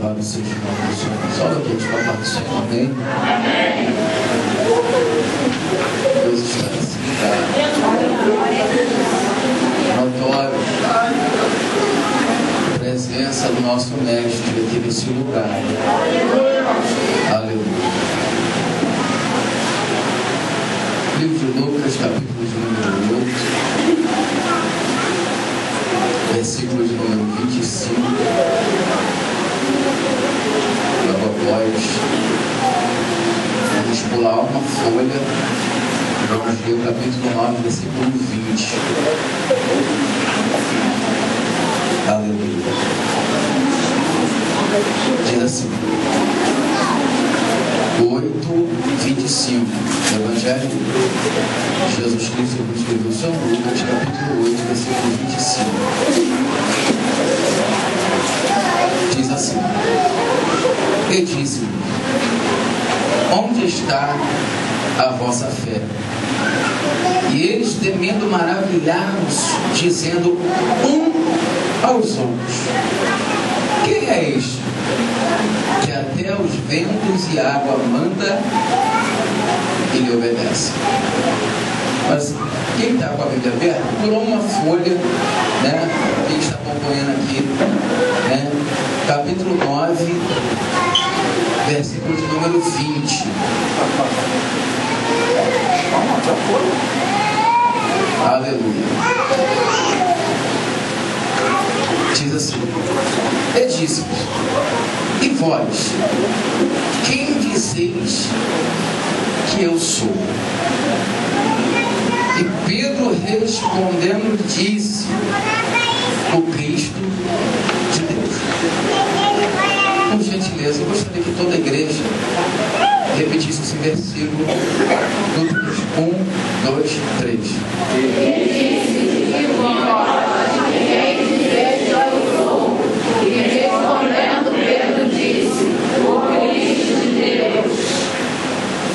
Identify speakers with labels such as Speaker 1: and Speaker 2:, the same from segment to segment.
Speaker 1: Louvado seja o nome do Senhor. Salve a todos com a paz do Senhor. Amém? Deus está notório a presença do nosso Mestre aqui nesse lugar. Aleluia. Livro de Lucas, capítulo de número 8, versículo de número 25. Logo após, vamos pular uma folha, vamos ler o capítulo 9, versículo 20. Aleluia. Diz assim: 8:25. Evangelho de Jesus Cristo, que escreveu São Lucas, capítulo 8, versículo 25. Diz assim: E disse-lhe: Onde está a vossa fé? E eles, temendo, maravilharam-se, dizendo um aos outros: Quem é este, que até os ventos e a água manda e lhe obedece? Mas quem está com a Bíblia aberta, pulou uma folha, né? Quem está acompanhando aqui, né? Capítulo 9, versículo de número 20. Aleluia. Diz assim: E disse-lhes: E vós, quem dizeis que eu sou? E Pedro respondendo disse: O Cristo de Deus. Por gentileza, eu gostaria que toda a igreja repetisse esse versículo do 3. 1, 2, 3.
Speaker 2: Ele disse: E vós, quem dizeis que eu sou? E respondendo Pedro disse: O Cristo de Deus.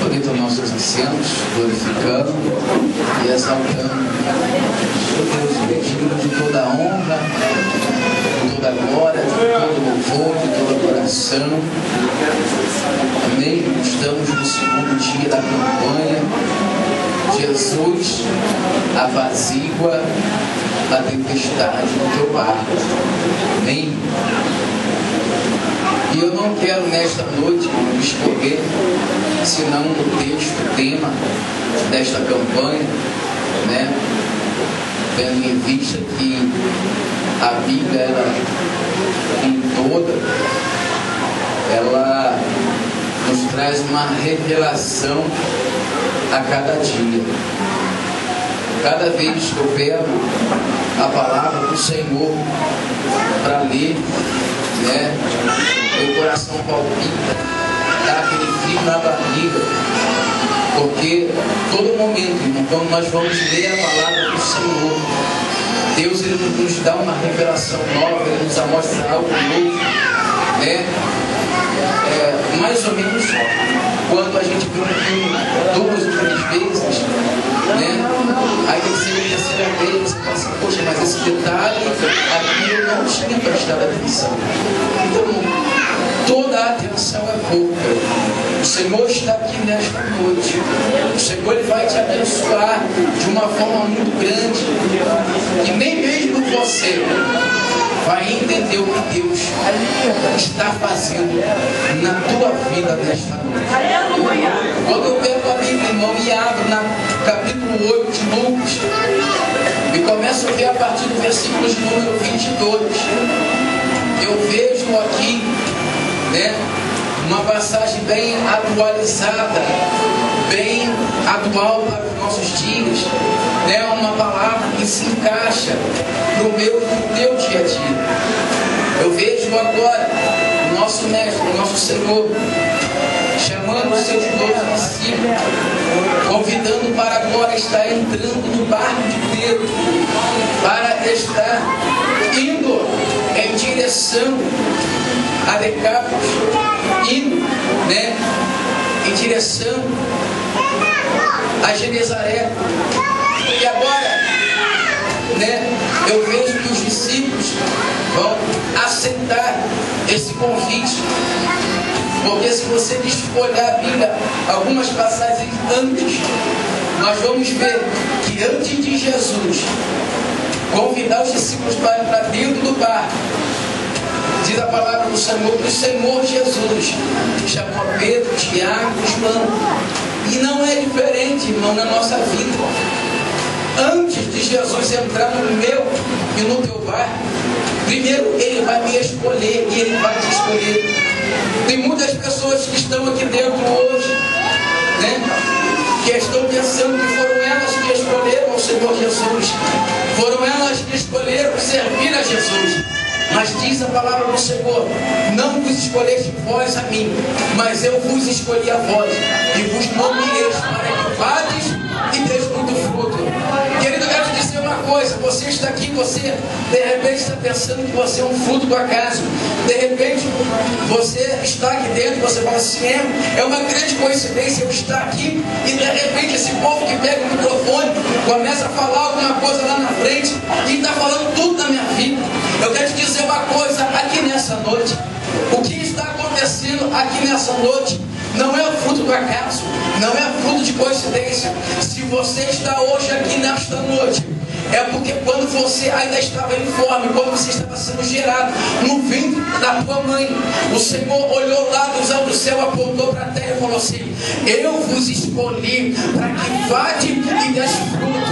Speaker 1: Podem tomar os seus assentos, glorificando e exaltando o Deus digno de toda a honra, de toda a glória, de todo louvor, de toda a adoração. Amém? Estamos no segundo dia da campanha. Jesus apazigua a tempestade do teu barco. Amém? E eu não quero nesta noite escolher senão o texto, o tema desta campanha, né? Tendo em vista que a Bíblia, ela, em toda, ela nos traz uma revelação a cada dia. Cada vez que eu pego a palavra do Senhor para ler, né, meu coração palpita, dá aquele frio na barriga, porque todo momento, irmão, quando nós vamos ler a palavra do Senhor, Deus, ele nos dá uma revelação nova, ele nos mostra algo novo, né? Mais ou menos quando a gente vê um filme 2 ou 3 vezes, né? Aí tem que ser a terceira vez, você fala assim: poxa, mas esse detalhe aqui eu não tinha prestado atenção. Então, toda a atenção é pouca. O Senhor está aqui nesta noite. O Senhor, ele vai te abençoar de uma forma muito grande, e nem mesmo você vai entender o que Deus está fazendo na tua vida nesta noite. Quando eu pego a Bíblia, irmão, e abro no capítulo 8 de Lucas, e começo a ver a partir do versículo de número 22, eu vejo aqui, né, uma passagem bem atualizada, bem atual para os nossos dias, né, uma palavra que se encaixa para o meu e para o teu dia a dia. Eu vejo agora o nosso Mestre, o nosso Senhor, chamando os seus 12 discípulos, convidando para agora estar entrando no barco de Pedro, para estar indo em direção a Decápolis, indo, né, em direção a Genezaré. E agora, né, eu vejo que os discípulos vão aceitar esse convite. Porque se você olhar a Bíblia, algumas passagens antes, nós vamos ver que antes de Jesus convidar os discípulos para dentro do barco, diz a palavra do Senhor, que o Senhor Jesus chamou Pedro, Tiago e João. E não é diferente, irmão, na nossa vida. Antes de Jesus entrar no meu e no teu barco, primeiro Ele vai me escolher e Ele vai te escolher. Tem muitas pessoas que estão aqui dentro hoje, né, que estão pensando que foram elas que escolheram o Senhor Jesus. Foram elas que escolheram servir a Jesus. Mas diz a palavra do Senhor: não vos escolheste vós a mim, mas eu vos escolhi a vós, e vos nomeei para que vades e deis muito fruto. Querido, eu quero te dizer uma coisa: você está aqui, você de repente está pensando que você é um fruto do acaso. De repente você está aqui dentro, você fala assim: é uma grande coincidência eu estar aqui, e de repente esse povo que pega o microfone começa a falar alguma coisa lá na frente e está falando tudo da minha vida. Eu quero te dizer uma coisa aqui nessa noite: o que está acontecendo aqui nessa noite não é fruto do acaso, não é fruto de coincidência. Se você está hoje aqui nesta noite, é porque quando você ainda estava informe, quando você estava sendo gerado no ventre da tua mãe, o Senhor olhou lá dos altos do céu, apontou para a terra e falou assim: eu vos escolhi para que vade e desse fruto.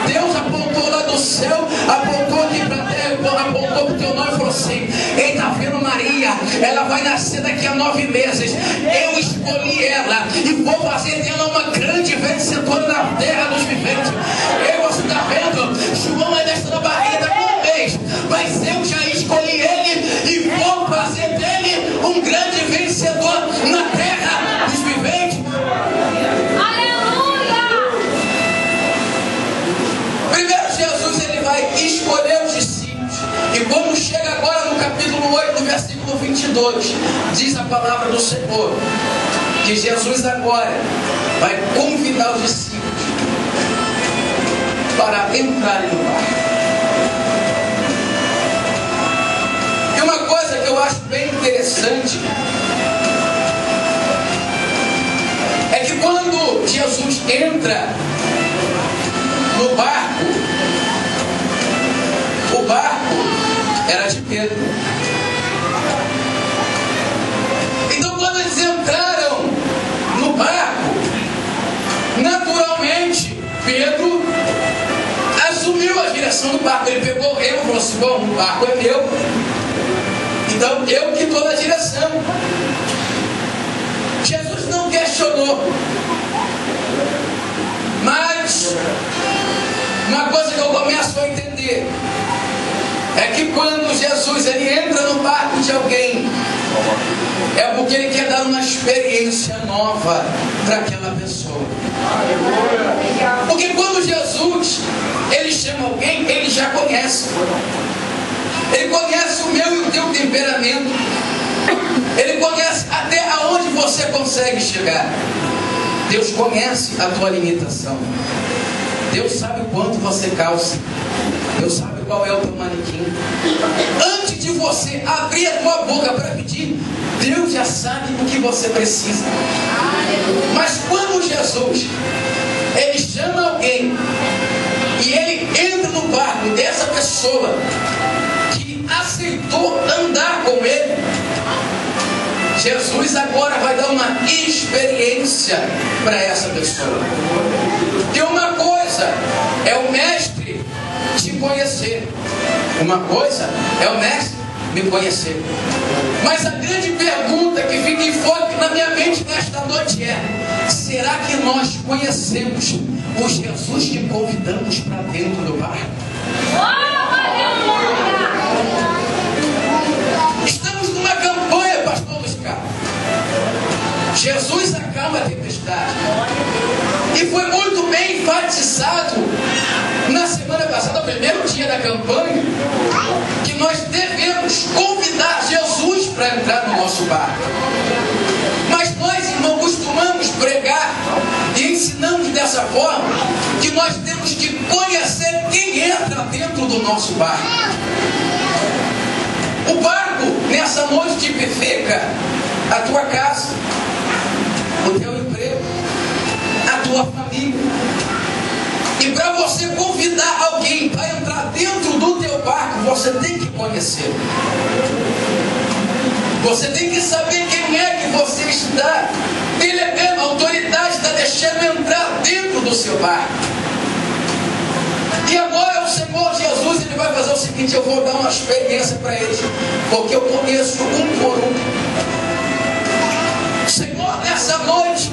Speaker 1: Deus apontou lá do céu, apontou aqui para a terra, apontou para o teu nome e falou assim: ei, está vendo Maria? Ela vai nascer daqui a 9 meses. Eu escolhi ela e vou fazer dela uma grande vencedora na terra dos viventes. Você está vendo? João ainda está na barriga com 1 mês, mas eu já escolhi ele e vou fazer dele um grande vencedor na terra dos viventes.
Speaker 2: Aleluia!
Speaker 1: Primeiro Jesus, ele vai escolher os discípulos, e quando chega agora no capítulo 8, no versículo 22, diz a palavra do Senhor que Jesus agora vai convidar os discípulos para entrarem no barco. E uma coisa que eu acho bem interessante é que quando Jesus entra no barco, o barco era de Pedro. Então quando eles entraram no barco, naturalmente Pedro assumiu a direção do barco. Ele pegou o remo e falou assim: bom, o barco é meu, então eu que estou na direção. Jesus não questionou. Mas uma coisa que eu começo a entender é que quando Jesus ele entra no barco de alguém, é porque ele quer dar uma experiência nova para aquela pessoa. Porque quando Jesus ele chama alguém, ele já conhece. Ele conhece o meu e o teu temperamento. Ele conhece até aonde você consegue chegar. Deus conhece a tua limitação. Deus sabe o quanto você calça. Deus sabe qual é o teu manequim. Antes de você abrir a tua boca para pedir, Deus já sabe o que você precisa. Mas quando Jesus ele chama alguém e ele entra no barco dessa pessoa que aceitou andar com ele, Jesus agora vai dar uma experiência para essa pessoa. E uma coisa é o mestre te conhecer, uma coisa é o mestre me conhecer. Mas a grande pergunta que fica em foco na minha mente nesta noite é: será que nós conhecemos o Jesus que convidamos para dentro do barco? Estamos numa campanha, pastor Luiz Carlos. Jesus acalma a tempestade. E foi muito bem enfatizado na semana passada, no primeiro dia da campanha, que nós devemos convidar Jesus para entrar no nosso barco. Mas nós, irmãos, costumamos pregar e ensinamos dessa forma que nós temos que conhecer quem entra dentro do nosso barco. O barco, nessa noite, tipifica a tua casa, o teu emprego, a tua família. E para você convidar alguém para entrar dentro do teu barco, você tem que conhecer. Você tem que saber quem é que você está delegando, a autoridade está deixando entrar dentro do seu barco. E agora o Senhor Jesus, Ele vai fazer o seguinte: eu vou dar uma experiência para eles, porque eu conheço um por um. O Senhor, nessa noite,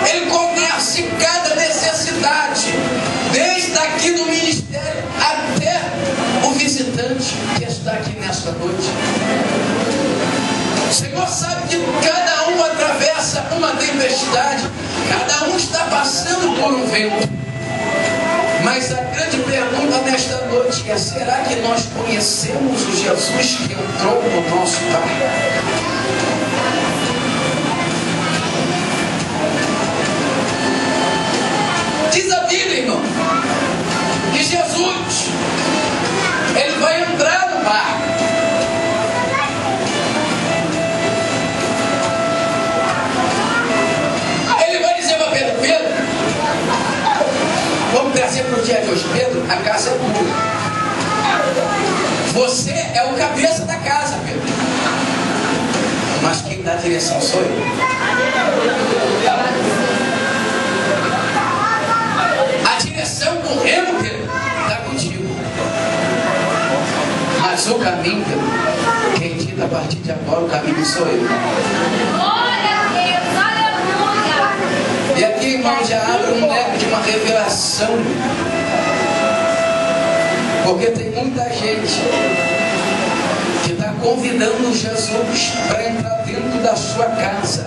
Speaker 1: Ele conhece cada necessidade, desde aqui do ministério até o visitante que está aqui nesta noite. O Senhor sabe que cada um atravessa uma tempestade, cada um está passando por um vento. Mas a grande pergunta nesta noite é: será que nós conhecemos o Jesus que entrou no nosso barco? Diz a Bíblia, irmão, que Jesus, Ele vai entrar no barco. Ele vai dizer para Pedro: Pedro, vamos trazer para o dia de hoje, Pedro, a casa é tua. Você é o cabeça da casa, Pedro. Mas quem dá a direção sou eu. A direção do remo, Pedro, está contigo. Mas o caminho, Pedro, quem diz a partir de agora, o caminho sou eu. E aqui, irmão, já abre um leque de uma revelação. Porque tem muita gente que está convidando Jesus para entrar dentro da sua casa,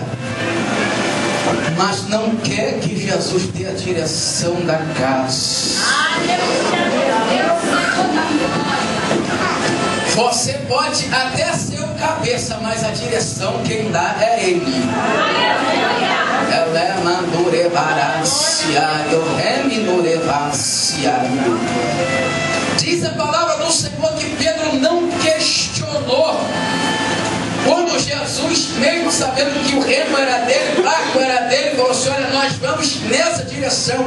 Speaker 1: mas não quer que Jesus dê a direção da casa. Você pode até ser o cabeça, mas a direção quem dá é Ele. Ela é mandurevarácia, eu reminurevácia. Diz a palavra do Senhor que Pedro não questionou. Quando Jesus, mesmo sabendo que o remo era dele, o barco era dele, falou assim: olha, nós vamos nessa direção.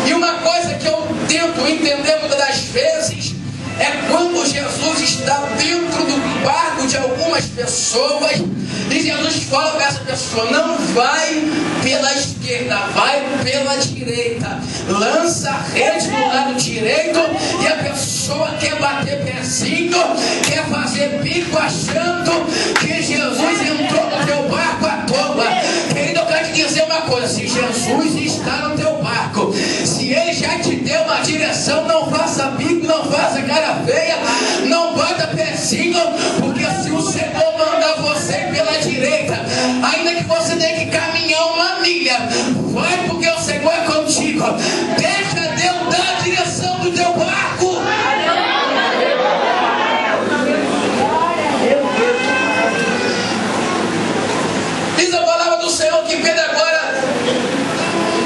Speaker 1: E uma coisa que eu tento entender muitas das vezes é quando Jesus está dentro do barco de algumas pessoas e Jesus fala para essa pessoa: não vai pela esquerda, vai pela direita, lança a rede do lado direito. E a pessoa quer bater pezinho, quer fazer bico achando que Jesus entrou no teu barco à toa. Querido, eu quero te dizer uma coisa: se Jesus está no teu barco, se Ele já te deu uma direção, não faça bico, não faça cara feia, não bata pezinho, porque se o Senhor mandar você pela direita, ainda que você tenha que caminhar uma milha, vai, porque o Senhor é contigo. Deixa Deus dar a direção do teu barco. Diz a palavra do Senhor que Pedro agora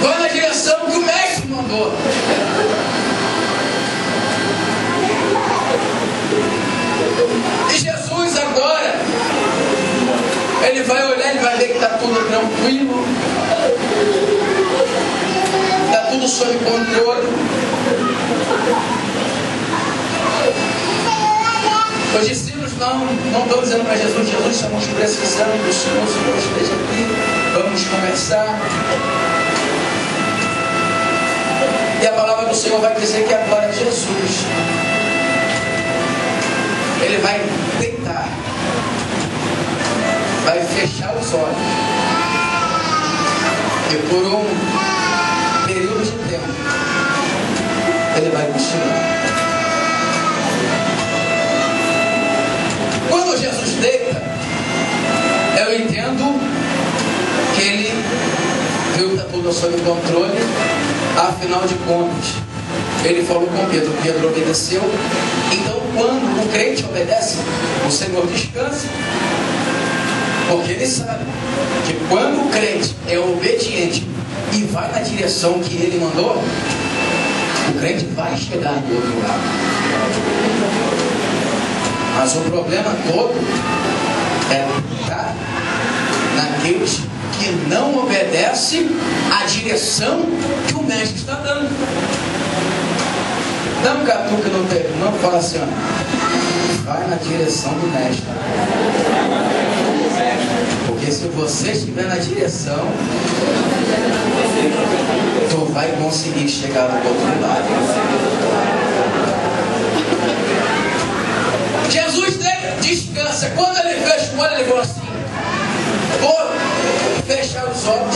Speaker 1: vai na direção que o mestre mandou. E Jesus agora, Ele vai olhar, Ele vai ver que está tudo tranquilo, está tudo sob controle. Os discípulos não estão dizendo para Jesus: Jesus, estamos precisando do Senhor, o Senhor esteja aqui, vamos conversar. E a palavra do Senhor vai dizer que agora Jesus, Ele vai deitar, vai fechar os olhos, e por um período de tempo Ele vai continuar. Quando Jesus deita, eu entendo que Ele viu que está tudo sob controle. Afinal de contas, Ele falou com Pedro, Pedro obedeceu. Então, quando o crente obedece, o Senhor descansa, porque Ele sabe que quando o crente é obediente e vai na direção que Ele mandou, O crente vai chegar do outro lado. Mas o problema todo está naqueles que não obedecem à direção que o mestre está dando. Dá um catuca no teu irmão e fala assim, ó, vai na direção do mestre. Porque se você estiver na direção, tu vai conseguir chegar do outro lado. Jesus descansa. Quando ele fecha o olho, ele falou assim, vou fechar os olhos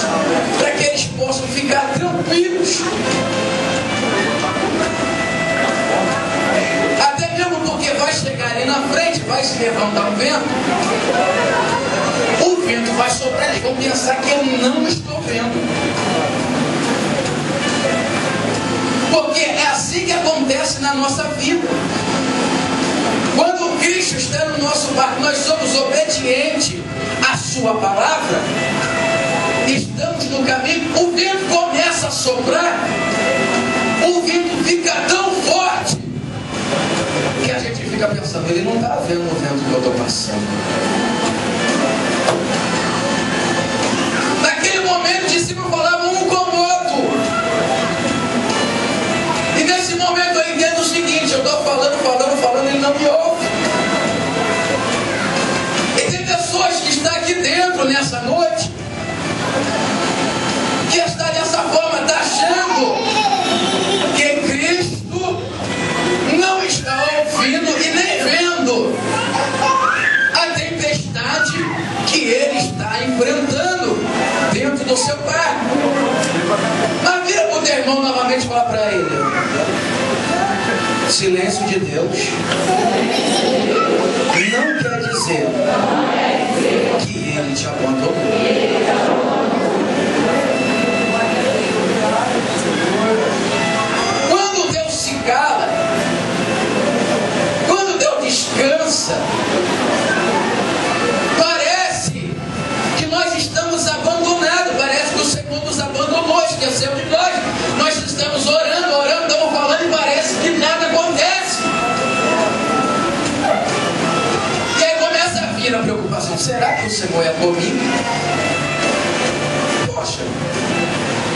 Speaker 1: para que eles possam ficar tranquilos. Até mesmo porque vai chegar ali na frente, vai se levantar um vento, o vento vai soprar, eles vão pensar que eu não estou vendo. Porque é assim que acontece na nossa vida. Quando Cristo está no nosso barco, nós somos obedientes à sua palavra, estamos no caminho, o vento começa a soprar, o vento fica tão forte que a gente fica pensando, ele não está vendo o vento que eu estou passando. Naquele momento, os discípulos falavam um com o outro. E nesse momento eu entendo o seguinte, eu estou falando, ele não me ouve. E tem pessoas que estão aqui dentro nessa noite, que está dessa forma, está achando que Cristo não está ouvindo e nem vendo a tempestade que ele está enfrentando dentro do seu barco. Mas vira para o teu irmão novamente e fala para ele, silêncio de Deus não quer dizer que ele te abandonou. Quando Deus se cala, quando Deus descansa, parece que nós estamos abandonados, parece que o Senhor nos abandonou, esqueceu de nós. Nós estamos orando, estamos falando e parece que nada acontece. E aí começa a vir a preocupação, será que o Senhor é comigo? Poxa,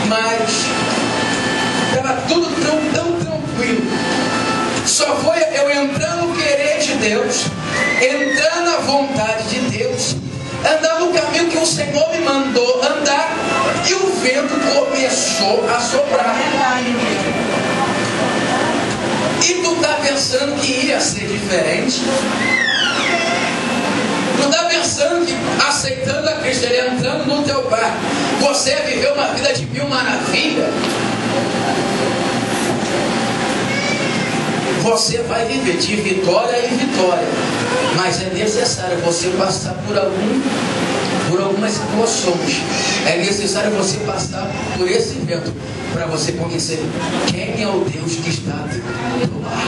Speaker 1: mas estava tudo tão tranquilo. Só foi eu entrar no querer de Deus, entrar na vontade de Deus, andar no caminho que o Senhor me mandou andar, e o vento começou a soprar. E tu está pensando que ia ser diferente? Tu está pensando que aceitando a Cristo, ele entrando no teu barco, você viveu uma vida de mil maravilhas? Você vai viver de vitória em vitória, mas é necessário você passar por algumas situações. É necessário você passar por esse evento para você conhecer quem é o Deus que está dentro do barco.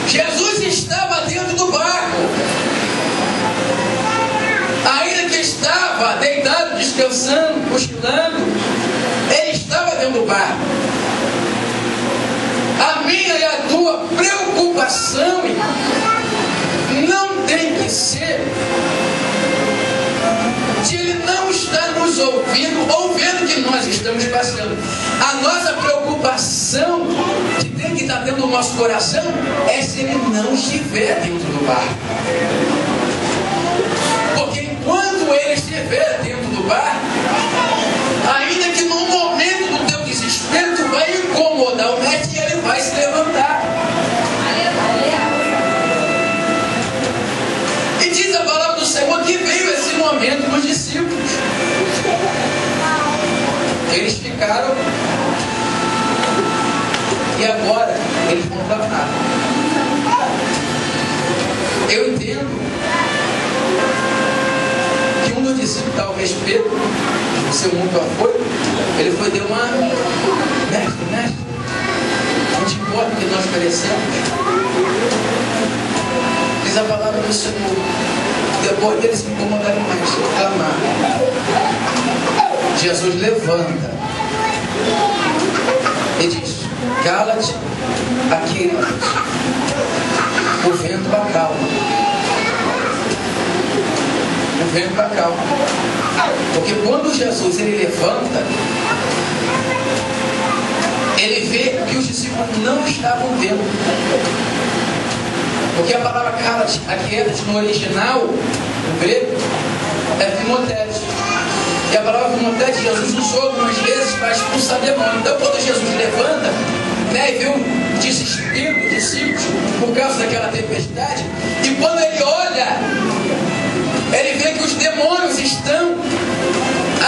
Speaker 1: Jesus estava dentro do barco, ainda que estava deitado, descansando, cochilando, ele estava dentro do barco. A minha e a tua preocupação não tem que ser de ele não estar nos ouvindo ou vendo o que nós estamos passando. A nossa preocupação que tem que estar dentro do nosso coração é se ele não estiver dentro do barco. Porque enquanto ele estiver dentro do barco, ainda que no momento do teu desespero tu vai incomodar o mestre e ele vai se levantar. E diz a palavra do Senhor que veio esse momento dos discípulos. Eles ficaram, e agora eles vão para nada. Eu entendo que um dos discípulos, talvez Pedro, o seu muito apoio, ele foi deu uma mestre, não te importa o que nós merecemos. Diz a palavra do Senhor, depois deles se incomodarem mais, clamar. Jesus levanta e diz: cala-te, aquieta. O vento acalma. O vento acalma. Porque quando Jesus ele levanta, ele vê que os discípulos não estavam vendo. Porque a palavra cala-te, aquieta, no original, no grego, é pneumotete. E a palavra pneumotete Jesus usou algumas vezes para expulsar demônio. Então quando Jesus levanta, né, e vê o desespero dos discípulos por causa daquela tempestade, e quando ele olha, ele vê que os demônios estão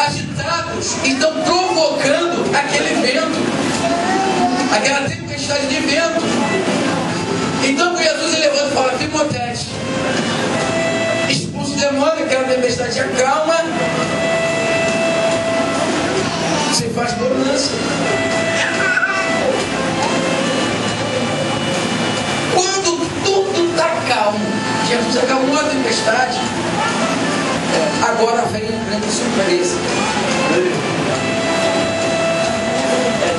Speaker 1: agitados, estão provocando aquele vento, aquela tempestade de vento. Então Jesus ele levanta e fala: pneumotete, expulsa o demônio, aquela tempestade se acalma, se faz bonança. Quando tudo está calmo, Jesus acalmou a tempestade. Agora vem uma grande surpresa.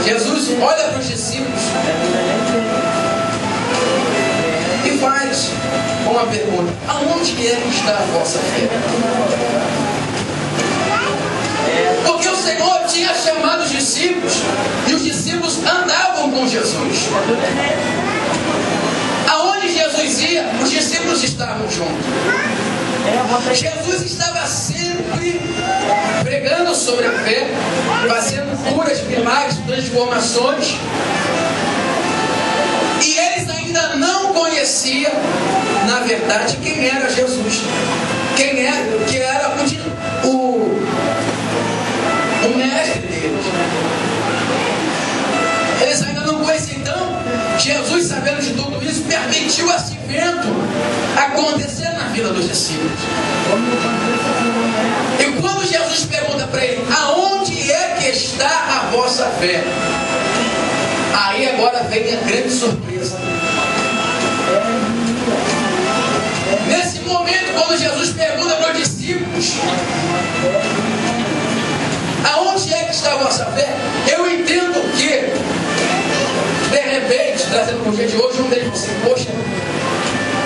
Speaker 1: Jesus olha para os discípulos e faz uma pergunta: aonde é que está a vossa fé? Porque o Senhor tinha chamado os discípulos e os discípulos andavam com Jesus. Aonde Jesus ia, os discípulos estavam juntos. Jesus estava sempre pregando sobre a fé, fazendo curas, milagres, transformações. E eles ainda não conheciam, na verdade, quem era Jesus. Quem era, que era o mestre deles. Eles ainda não conheciam. Então, Jesus, sabendo de tudo isso, permitiu esse evento acontecer na vida dos discípulos. E quando Jesus pergunta para ele: aonde é que está a vossa fé? Aí agora vem a grande surpresa. Nesse momento, quando Jesus pergunta para os discípulos: aonde é que está a vossa fé? Eu entendo que, de repente, trazendo para o dia de hoje, um deles falou assim: poxa,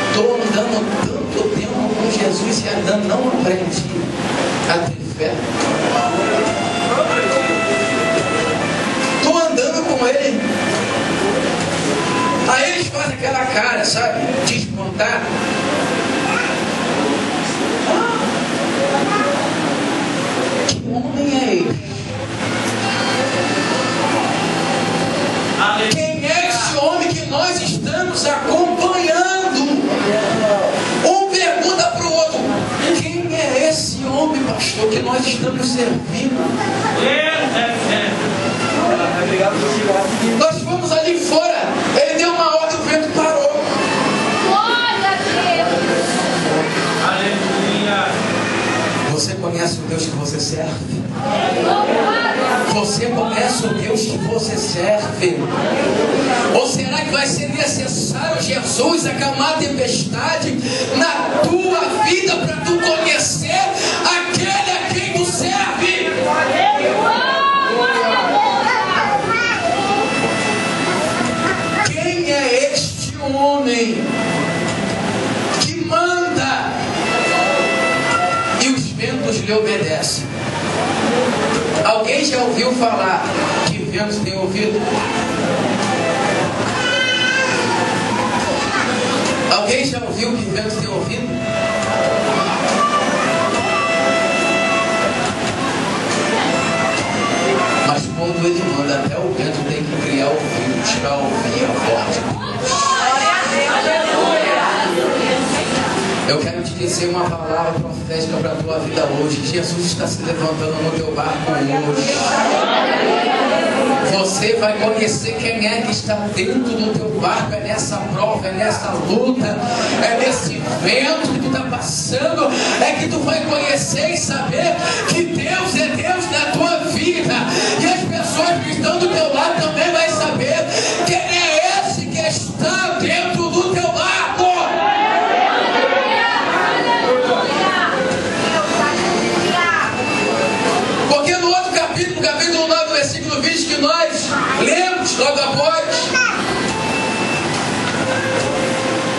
Speaker 1: estou andando tanto tempo com Jesus e ainda não aprendi a ter fé. Estou andando com Ele. Aí eles fazem aquela cara, sabe, de espantado. Que homem é ele? Quem é esse homem que nós estamos acompanhando? Um pergunta para o outro: quem é esse homem, pastor, que nós estamos servindo? Nós fomos ali fora, ele deu uma ordem, o vento parou.
Speaker 2: Glória a Deus.
Speaker 3: Aleluia.
Speaker 1: Você conhece o Deus que você serve? Você conhece o Deus que você serve? Ou será que vai ser necessário Jesus acalmar a tempestade na tua vida para tu conhecer aquele a quem tu serve? Quem é este homem que manda e os ventos lhe obedecem? Alguém já ouviu falar que ventos têm ouvido? Alguém já ouviu que ventos têm ouvido? Mas quando ele manda, até o vento tem que criar ouvidos para ouvir a voz de Deus. Eu quero te dizer uma palavra profética para a tua vida hoje. Jesus está se levantando no teu barco hoje. Você vai conhecer quem é que está dentro do teu barco. É nessa prova, é nessa luta, é nesse vento que tu está passando. É que tu vai conhecer e saber que Deus é Deus na tua vida. E as pessoas que estão do teu lado também vai saber quem é esse que está dentro do teu barco. Porque no outro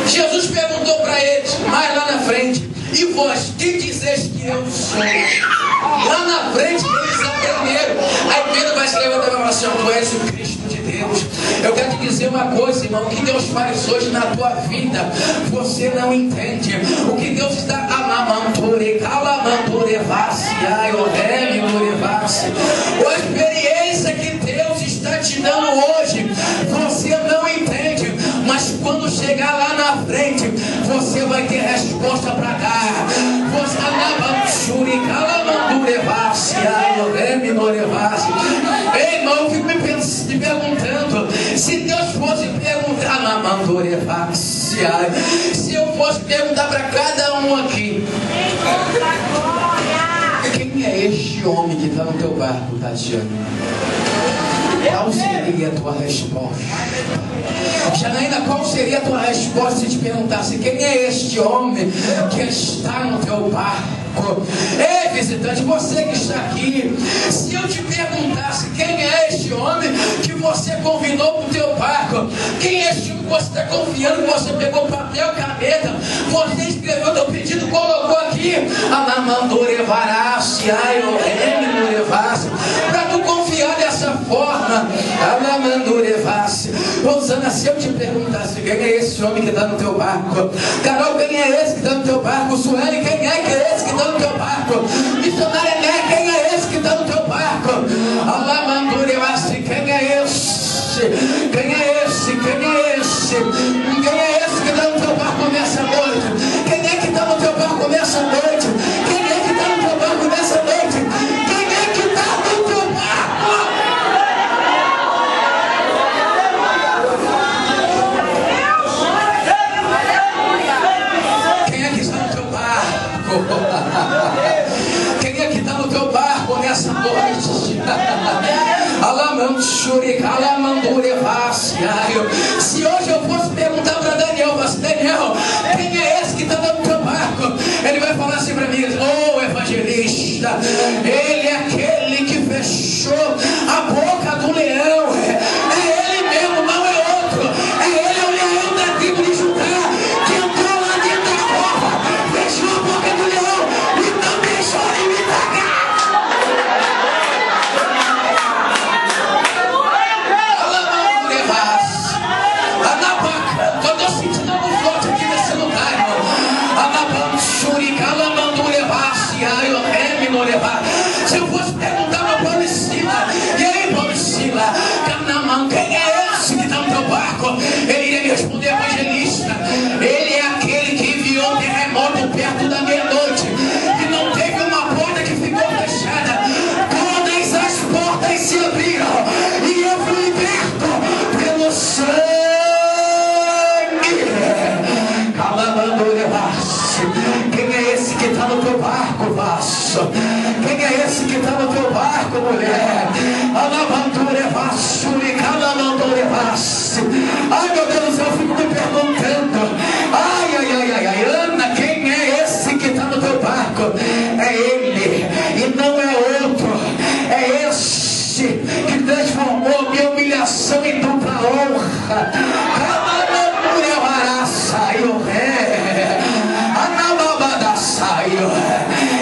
Speaker 1: Jesus perguntou para eles, mais lá na frente: e vós, quem dizeis que eu sou? Lá na frente eles aprenderam. Aí Pedro vai se levantar e vai falar assim: tu és o Cristo de Deus. Eu quero te dizer uma coisa, irmão. O que Deus faz hoje na tua vida, você não entende. O que Deus está amamantore, calamantore, vaciai, oreme, norevasse. A experiência que Deus está te dando hoje, você não entende. Mas quando chegar lá na frente, você vai ter resposta para dar. Você amamantore, calamantore, vaciai, oreme, norevasse. Ei, irmão, eu fico me perguntando, se Deus fosse perguntar, se eu fosse perguntar para cada um aqui: quem é este homem que está no teu barco, Tatiana? Qual seria a tua resposta? Janaína, qual seria a tua resposta se te perguntasse: quem é este homem que está no teu barco? Ei, visitante, você que está aqui, se eu te perguntasse quem é este homem que você convidou para o teu barco, quem é este homem que você está confiando, que você pegou papel, caneta, você escreveu teu pedido, colocou aqui, para tu confiar dessa forma, Rosana, se eu te perguntasse quem é esse homem que está no teu barco, Carol, quem é esse que está no teu barco, Sueli, quem é esse que está no teu barco, missionária Né, quem é esse que está no teu barco, quem é esse? Quem é esse? Quem é esse? Quem é esse que está no teu barco nessa noite? Quem é que está no teu barco nessa noite? Quem é que está no teu barco nessa noite? Quem é que está no teu barco? Quem é que está no teu barco? Quem é que está no teu barco nessa noite? Se hoje eu fosse perguntar para Daniel, Daniel, quem é esse que está no teu barco? Ele vai falar assim para mim: oh, evangelista, ele é aquele que fechou a boca do leão. É ele mesmo, não é outro. É ele, o leão da tribo de Judá, que entrou lá dentro da cova, fechou a boca do leão e não deixou ele me tragar. Eu estou sentindo algo forte aqui nesse lugar, irmão. Se eu fosse perguntar para Paulo Sila, e aí, Paulo Sila, quem é esse que está no teu barco? Ele iria me responder: evangelista, ele é aquele que enviou um terremoto perto da meia-noite e não teve uma porta que ficou fechada. Todas as portas se abriram e eu fui liberto pelo sangue. Quem é esse que está no teu barco, vaso? Quem é esse que está no teu barco, mulher? Ai, meu Deus do céu, eu fico me perguntando. Ai, Ana, quem é esse que está no teu barco? É ele, e não é outro. É esse que transformou minha humilhação em dupla honra.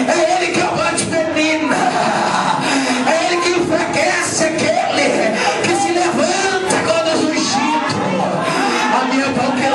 Speaker 1: É ele que abate menina. É ele que enfraquece aquele que se levanta quando os ungidos. A minha pão que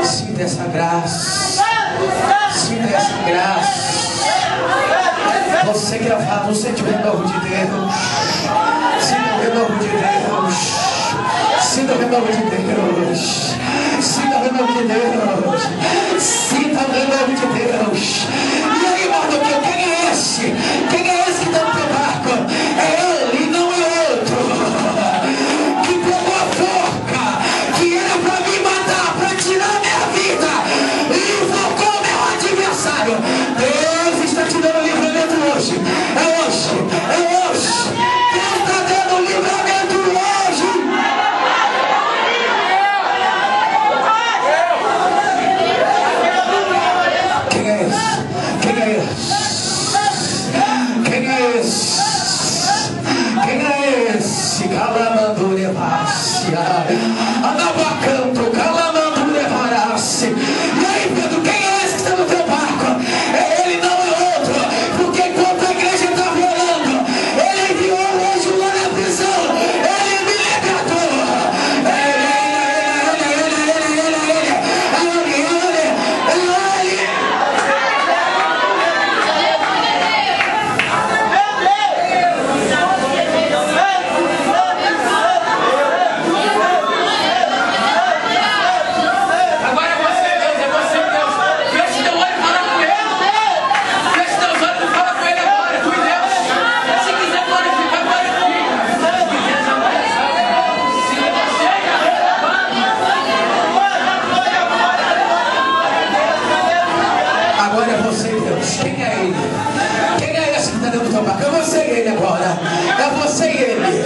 Speaker 1: Sinta essa graça. Sinta essa graça. Você que é fala, você sente o renovo de Deus. Sinta o renovo de Deus. Sinta o renovo de Deus. Sinta o renovo de Deus. Sinta o renovo de Deus. E aí, Mardoqueu, quem é esse? Quem é esse que está no teu barco? É ele, não é outro. Que pegou a forca, que era para me matar, para tirar minha vida, e invocou meu adversário. Deus está te dando livramento hoje. É hoje. É hoje. Deus está dando livramento hoje. Quem é esse? Quem é esse? Quem é esse? Quem é esse? Calamando levasse. Anabacanto, calamando levasse. E aí, Pedro, quem é esse que está no teu barco? É ele, não é outro. Porque enquanto a igreja está violando, ele enviou o anjo lá na prisão. Ele me libertou.
Speaker 3: Agora é você, Deus. É você, Deus. Feche teu olho e fala com ele. Feche teus olhos e fala com ele agora. Tu e Deus. Se quiser glorificar, glorifica. Se quiser desaparecer, se
Speaker 1: Agora é você, Deus. Quem é ele? Quem é esse que está dentro do teu barco? É você e ele agora. É você e ele.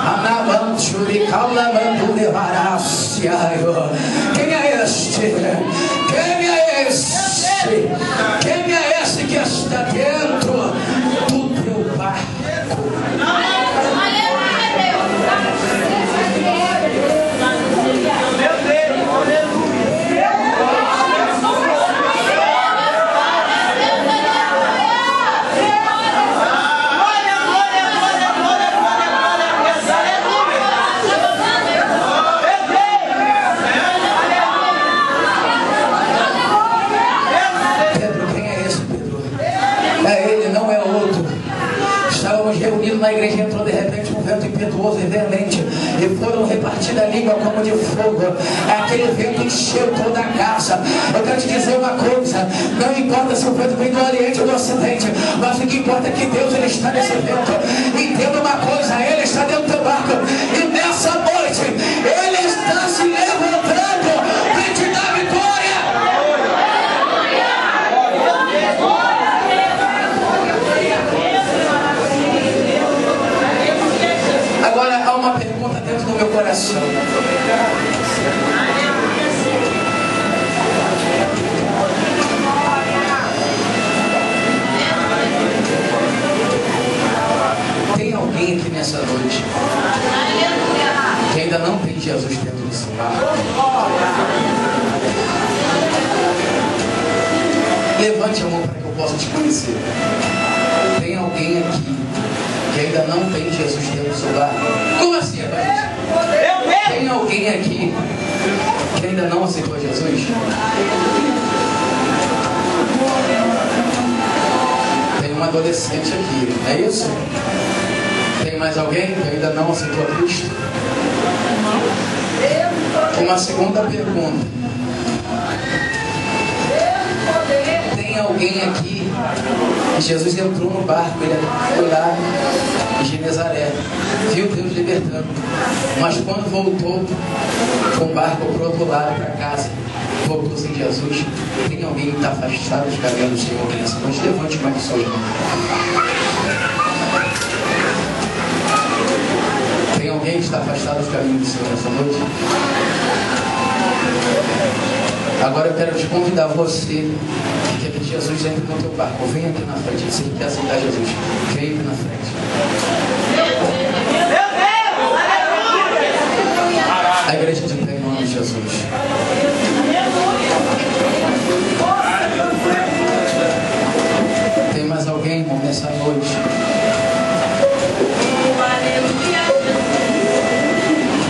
Speaker 1: Anavanturi calamando levarás. Quem é este? Quem é este? Quem é esse que está dentro do teu barco? Pedro, quem é esse, Pedro? É ele, não é outro. Estávamos reunidos na igreja, entrou de repente um vento impetuoso e veemente, e foram repartidas a língua como de fogo. Aquele vento encheu toda a casa. Eu quero te dizer uma coisa: não importa se o vento vem do Oriente ou do Ocidente, mas o que importa é que Deus, ele está nesse vento. Entenda uma coisa: ele está dentro do teu barco, e nessa noite ele está se levantando para te dar vitória. Agora há uma pergunta dentro do meu coração. Tem alguém aqui nessa noite que ainda não tem Jesus dentro do seu barco? Levante a mão para que eu possa te conhecer. Tem alguém aqui que ainda não tem Jesus dentro do seu barco? Como assim, rapaz? Tem alguém aqui que ainda não aceitou Jesus? Tem um adolescente aqui, é isso? Tem mais alguém que ainda não aceitou Cristo? Uma segunda pergunta: tem alguém aqui que Jesus entrou no barco, ele foi lá em Genezaré, viu Deus libertando, mas quando voltou com o barco para o outro lado, para casa, voltou sem Jesus? Tem alguém que está afastado dos caminhos do Senhor nessa noite? Levante mais de suas mãos. Tem alguém que está afastado dos caminhos do Senhor nessa noite? Agora eu quero te convidar, você que quer que Jesus entre no teu barco, vem aqui na frente. Você que quer aceitar Jesus, vem aqui na frente. A igreja de pé em nome de Jesus. Tem mais alguém, irmão, nessa noite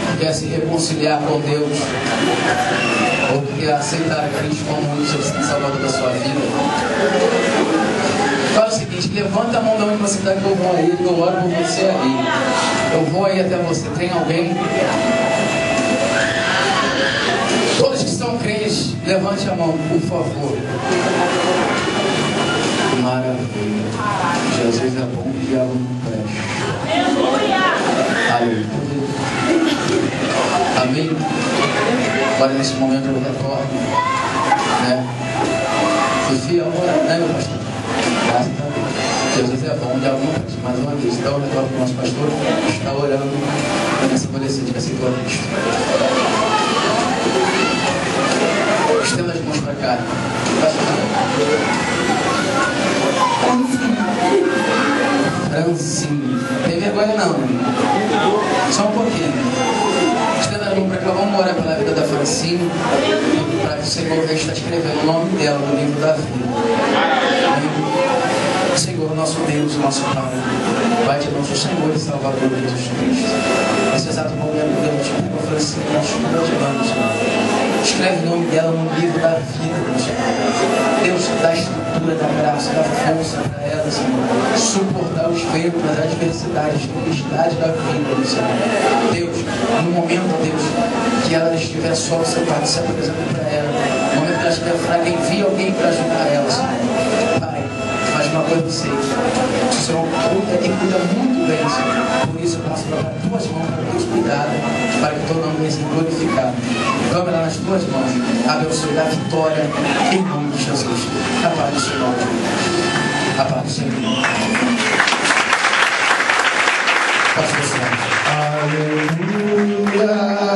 Speaker 1: que quer se reconciliar com Deus, ou que quer aceitar a Cristo como o seu Salvador da sua vida, faz o seguinte: levanta a mão da onde você está, que eu vou aí, que eu oro por você aí. Eu vou aí até você. Tem alguém? Todos que são crentes, levante a mão, por favor. Maravilha. Jesus é bom, o diabo não presta. Aleluia. Amém? Agora nesse momento eu retorno, né? Fifi, agora, né, meu pastor? Graças a Deus. Jesus é bom, o diabo não presta. Mais uma vez, então eu retorno para o nosso pastor, que está orando nessa adolescente que aceitou a Cristo. Estenda as mãos para cá. Francine. Tem vergonha não, né? Só um pouquinho. Estenda as mãos para cá. Vamos orar pela vida da Francine, para que o Senhor já está escrevendo o nome dela no livro da vida. Senhor, nosso Deus, nosso Pai, vai de nosso Senhor e Salvador Jesus Cristo. Nesse exato momento, Deus, te pego a Francine, nós estamos orando, Senhor. Escreve o nome dela no livro da vida, Deus. Deus, dá a estrutura, da graça, dá força para ela, Senhor. Suportar os ventos, as adversidades, as tempestades da vida, Senhor. Deus, no momento, Deus, que ela estiver só, o seu Pai se apresenta para ela. No momento que ela estiver fraca, envia alguém para ajudar ela, Senhor. Pai, mas uma coisa eu sei, o Senhor cuida e cuida muito bem, Senhor. Por isso eu passo para as tuas mãos, para Deus cuidar, para que todo nome venha ser glorificado. Toma ela nas tuas mãos, abençoe a vitória, em nome de Jesus. A paz do Senhor. A paz do Senhor. Pode ser. Aleluia.